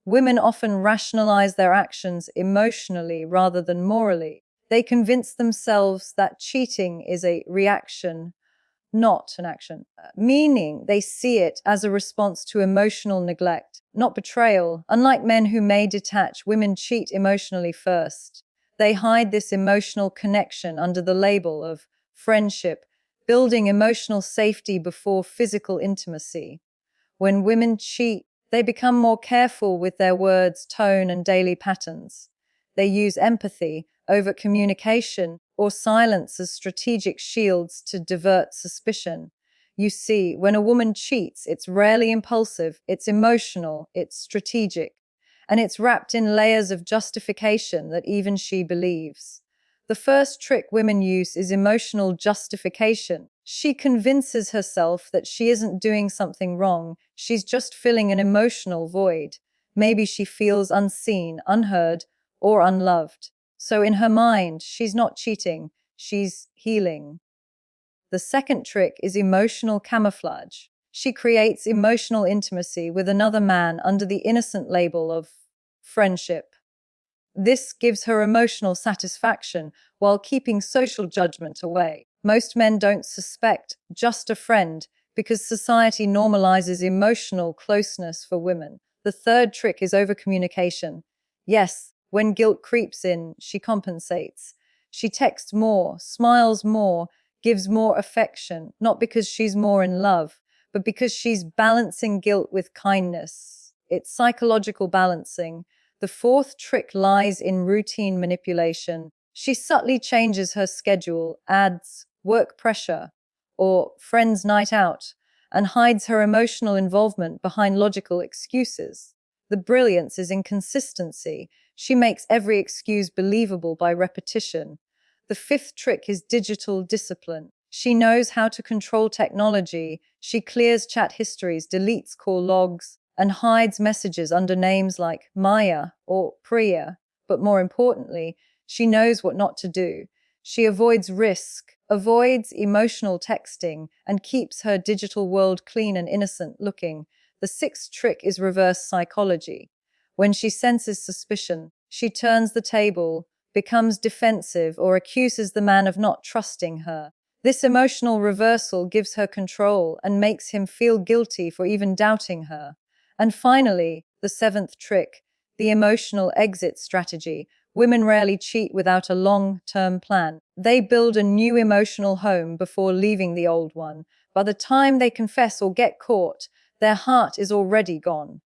Women often rationalize their actions emotionally rather than morally. They convince themselves that cheating is a reaction, not an action, meaning they see it as a response to emotional neglect, not betrayal. Unlike men who may detach, women cheat emotionally first. They hide this emotional connection under the label of friendship, building emotional safety before physical intimacy. When women cheat, they become more careful with their words, tone, and daily patterns. They use empathy, overcommunication, or silence as strategic shields to divert suspicion. You see, when a woman cheats, it's rarely impulsive, it's emotional, it's strategic, and it's wrapped in layers of justification that even she believes. The first trick women use is emotional justification. She convinces herself that she isn't doing something wrong, she's just filling an emotional void. Maybe she feels unseen, unheard, or unloved. So in her mind, she's not cheating, she's healing. The second trick is emotional camouflage. She creates emotional intimacy with another man under the innocent label of friendship. This gives her emotional satisfaction while keeping social judgment away. Most men don't suspect, just a friend, because society normalizes emotional closeness for women. The third trick is overcommunication. Yes, when guilt creeps in, she compensates. She texts more, smiles more, gives more affection, not because she's more in love, but because she's balancing guilt with kindness. It's psychological balancing. The fourth trick lies in routine manipulation. She subtly changes her schedule, adds work pressure or friends' night out, and hides her emotional involvement behind logical excuses. The brilliance is in consistency. She makes every excuse believable by repetition. The fifth trick is digital discipline. She knows how to control technology. She clears chat histories, deletes call logs, and hides messages under names like Maya or Priya. But more importantly, she knows what not to do. She avoids risk, avoids emotional texting, and keeps her digital world clean and innocent looking. The sixth trick is reverse psychology. When she senses suspicion, she turns the table, becomes defensive, or accuses the man of not trusting her. This emotional reversal gives her control and makes him feel guilty for even doubting her. And finally, the seventh trick, the emotional exit strategy. Women rarely cheat without a long-term plan. They build a new emotional home before leaving the old one. By the time they confess or get caught, their heart is already gone.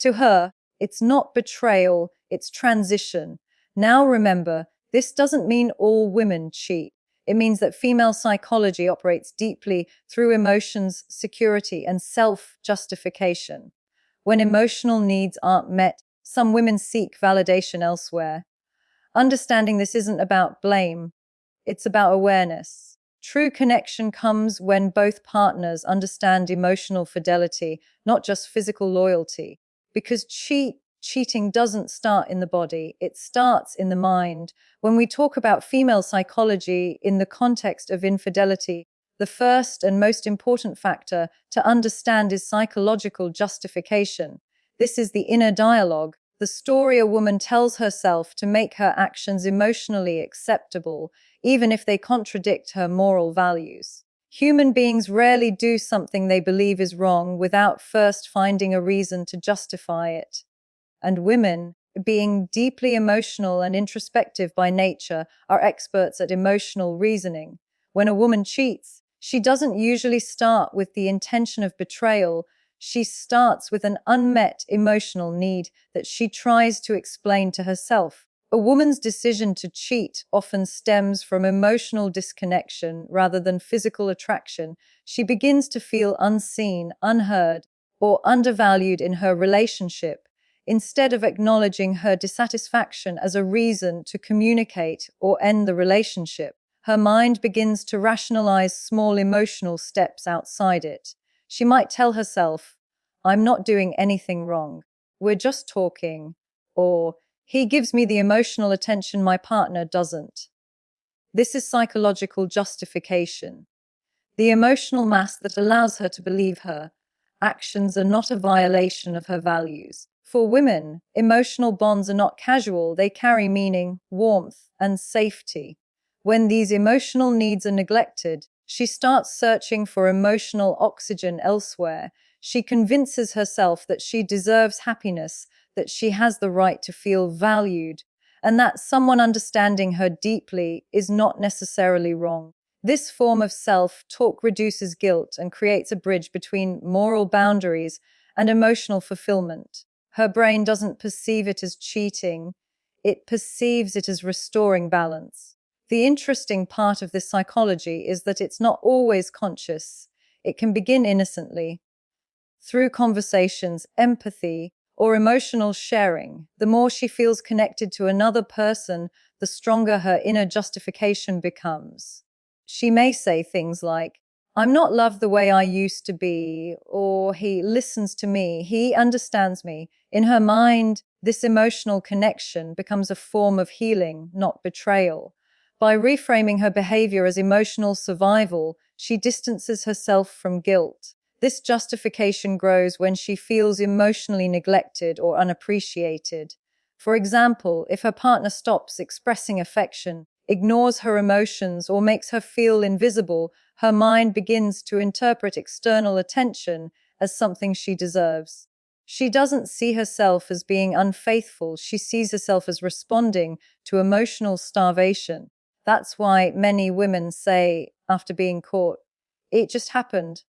To her, it's not betrayal, it's transition. Now remember, this doesn't mean all women cheat. It means that female psychology operates deeply through emotions, security, and self-justification. When emotional needs aren't met, some women seek validation elsewhere. Understanding this isn't about blame, it's about awareness. True connection comes when both partners understand emotional fidelity, not just physical loyalty. Because cheating doesn't start in the body, it starts in the mind. When we talk about female psychology in the context of infidelity, the first and most important factor to understand is psychological justification. This is the inner dialogue, the story a woman tells herself to make her actions emotionally acceptable, even if they contradict her moral values. Human beings rarely do something they believe is wrong without first finding a reason to justify it. And women, being deeply emotional and introspective by nature, are experts at emotional reasoning. When a woman cheats, she doesn't usually start with the intention of betrayal. She starts with an unmet emotional need that she tries to explain to herself. A woman's decision to cheat often stems from emotional disconnection rather than physical attraction. She begins to feel unseen, unheard, or undervalued in her relationship. Instead of acknowledging her dissatisfaction as a reason to communicate or end the relationship, her mind begins to rationalize small emotional steps outside it. She might tell herself, "I'm not doing anything wrong. We're just talking," or "he gives me the emotional attention my partner doesn't." This is psychological justification, the emotional mask that allows her to believe her actions are not a violation of her values. For women, emotional bonds are not casual, they carry meaning, warmth, and safety. When these emotional needs are neglected, she starts searching for emotional oxygen elsewhere. She convinces herself that she deserves happiness, that she has the right to feel valued, and that someone understanding her deeply is not necessarily wrong. This form of self-talk reduces guilt and creates a bridge between moral boundaries and emotional fulfillment. Her brain doesn't perceive it as cheating, it perceives it as restoring balance. The interesting part of this psychology is that it's not always conscious. It can begin innocently, through conversations, empathy, or emotional sharing. The more she feels connected to another person, the stronger her inner justification becomes. She may say things like, "I'm not loved the way I used to be," or "He listens to me, he understands me." In her mind, this emotional connection becomes a form of healing, not betrayal. By reframing her behavior as emotional survival, she distances herself from guilt. This justification grows when she feels emotionally neglected or unappreciated. For example, if her partner stops expressing affection, ignores her emotions, or makes her feel invisible, her mind begins to interpret external attention as something she deserves. She doesn't see herself as being unfaithful, she sees herself as responding to emotional starvation. That's why many women say, after being caught, "It just happened,"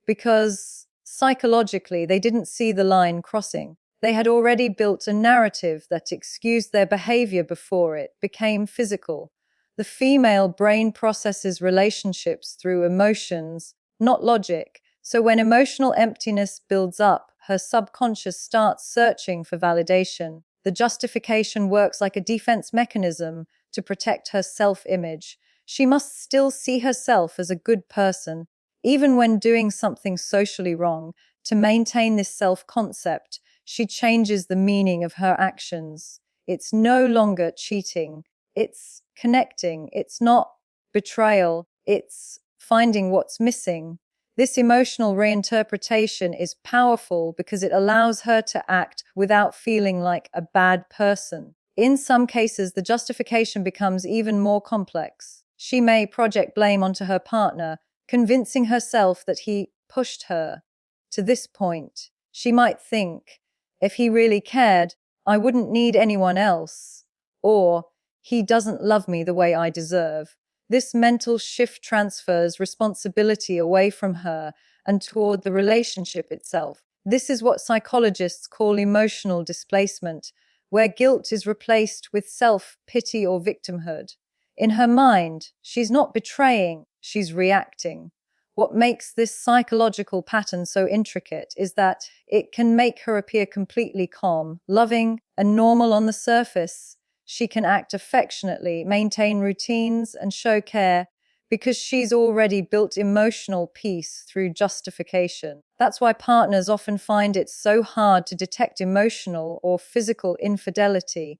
because psychologically they didn't see the line crossing. They had already built a narrative that excused their behavior before it became physical. The female brain processes relationships through emotions, not logic. So when emotional emptiness builds up, her subconscious starts searching for validation. The justification works like a defense mechanism to protect her self-image. She must still see herself as a good person, even when doing something socially wrong. To maintain this self-concept, she changes the meaning of her actions. It's no longer cheating, it's connecting. It's not betrayal, it's finding what's missing. This emotional reinterpretation is powerful because it allows her to act without feeling like a bad person. In some cases, the justification becomes even more complex. She may project blame onto her partner, convincing herself that he pushed her to this point. She might think, "If he really cared, I wouldn't need anyone else," or "He doesn't love me the way I deserve." This mental shift transfers responsibility away from her and toward the relationship itself. This is what psychologists call emotional displacement, where guilt is replaced with self-pity or victimhood. In her mind, she's not betraying, she's reacting. What makes this psychological pattern so intricate is that it can make her appear completely calm, loving, and normal on the surface. She can act affectionately, maintain routines, and show care because she's already built emotional peace through justification. That's why partners often find it so hard to detect emotional or physical infidelity,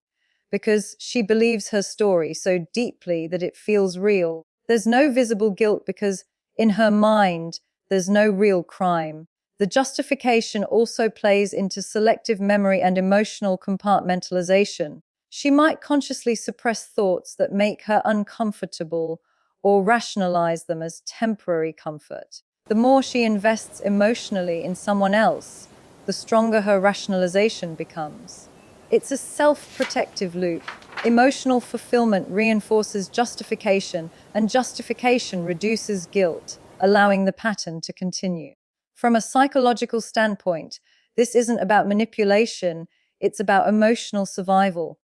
because she believes her story so deeply that it feels real. There's no visible guilt because in her mind, there's no real crime. The justification also plays into selective memory and emotional compartmentalization. She might consciously suppress thoughts that make her uncomfortable or rationalize them as temporary comfort. The more she invests emotionally in someone else, the stronger her rationalization becomes. It's a self-protective loop. Emotional fulfillment reinforces justification, and justification reduces guilt, allowing the pattern to continue. From a psychological standpoint, this isn't about manipulation, it's about emotional survival.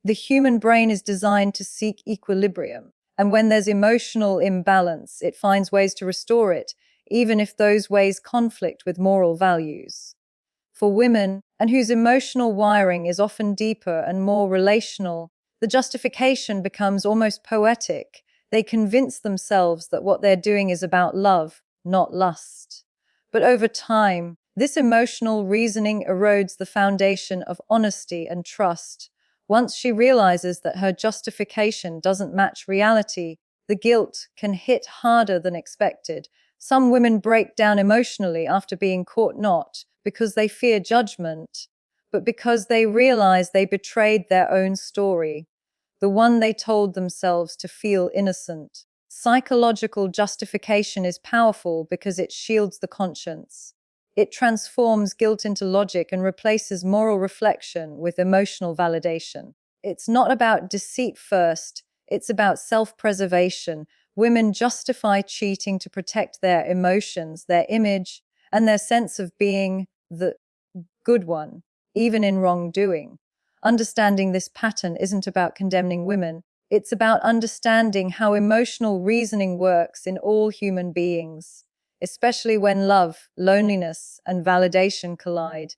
The human brain is designed to seek equilibrium, and when there's emotional imbalance, it finds ways to restore it, even if those ways conflict with moral values. For women, and whose emotional wiring is often deeper and more relational, the justification becomes almost poetic. They convince themselves that what they're doing is about love, not lust. But over time, this emotional reasoning erodes the foundation of honesty and trust. Once she realizes that her justification doesn't match reality, the guilt can hit harder than expected. Some women break down emotionally after being caught, not because they fear judgment, but because they realize they betrayed their own story, the one they told themselves to feel innocent. Psychological justification is powerful because it shields the conscience. It transforms guilt into logic and replaces moral reflection with emotional validation. It's not about deceit first, it's about self-preservation. Women justify cheating to protect their emotions, their image, and their sense of being the good one, even in wrongdoing. Understanding this pattern isn't about condemning women, it's about understanding how emotional reasoning works in all human beings, especially when love, loneliness, and validation collide.